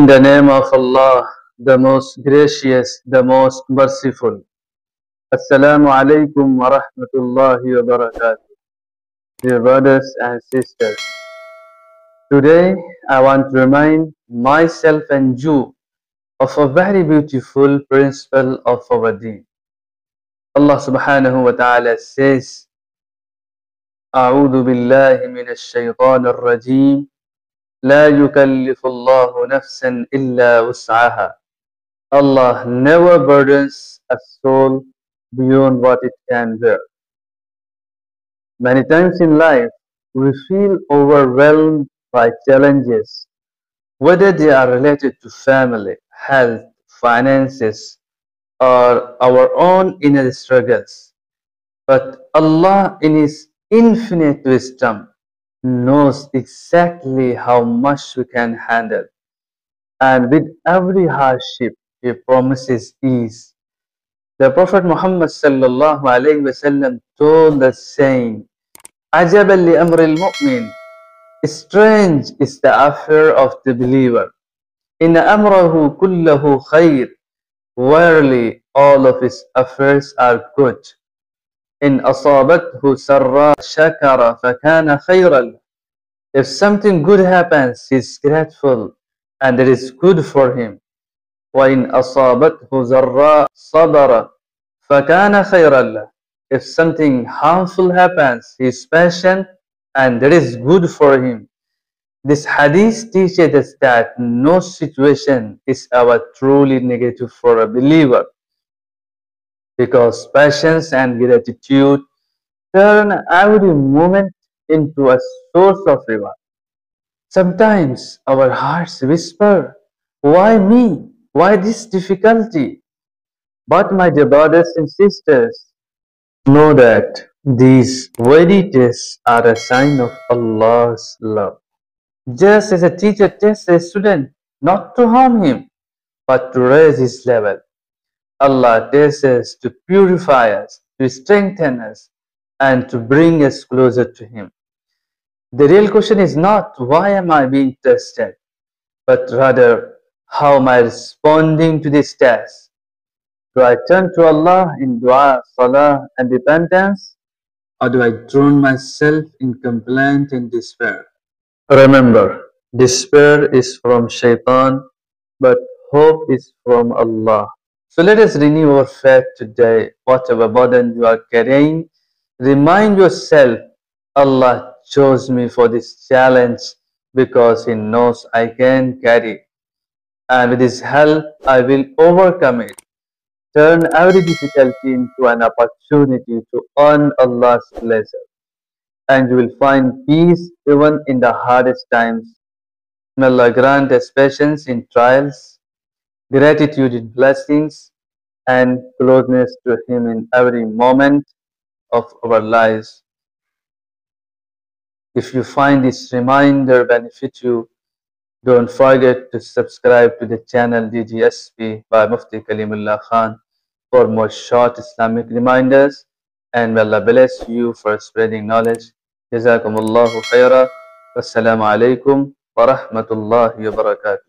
the name of Allah, the most gracious, the most merciful. Assalamu alaikum wa rahmatullahi wa barakatuh. Dear brothers and sisters, today I want to remind myself and you of a very beautiful principle of our deen. Allah subhanahu wa ta'ala says, أعوذ بالله من الشيطان الرجيم لا يكلف الله نفسا إلا وسعها. Allah never burdens a soul beyond what it can bear. Many times in life, we feel overwhelmed by challenges, whether they are related to family, health, finances, or our own inner struggles. But Allah, in His infinite wisdom, knows exactly how much we can handle. And with every hardship, He promises ease. The Prophet Muhammad sallallahu alayhi wasallam told us, saying, "Ajaban li amri al-mu'min." Strange is the affair of the believer. Inna amrahu kullahu khair. Verily, all of his affairs are good. In asabathu sarra shakara fakana khayran. If something good happens, he is grateful, and it is good for him. وَإِنْ أَصَابَتْهُ ضَرَّاءُ صَبَرَ فَكَانَ خَيْرًا لَهُ. If something harmful happens, he is patient, and that is good for him. This hadith teaches us that no situation is ever truly negative for a believer, because patience and gratitude turn every moment into a source of reward. Sometimes our hearts whisper, "Why me? Why this difficulty?" But my dear brothers and sisters, know that these very tests are a sign of Allah's love. Just as a teacher tests a student not to harm him, but to raise his level, Allah tests us to purify us, to strengthen us, and to bring us closer to Him. The real question is not why am I being tested, but rather how am I responding to this test? Do I turn to Allah in dua, salah, and repentance, or do I drown myself in complaint and despair? Remember, despair is from shaitan, but hope is from Allah. So let us renew our faith today. Whatever burden you are carrying, remind yourself, Allah chose me for this challenge because He knows I can carry it. And with His help, I will overcome it. Turn every difficulty into an opportunity to earn Allah's pleasure. And you will find peace even in the hardest times. May Allah grant us patience in trials, gratitude in blessings, and closeness to Him in every moment of our lives. If you find this reminder benefit you, don't forget to subscribe to the channel DGSP by Mufti Kalimullah Khan for more short Islamic reminders, and may Allah bless you for spreading knowledge. Jazakumullahu khaira. Wassalamu alaikum wa rahmatullahi wa barakatuh.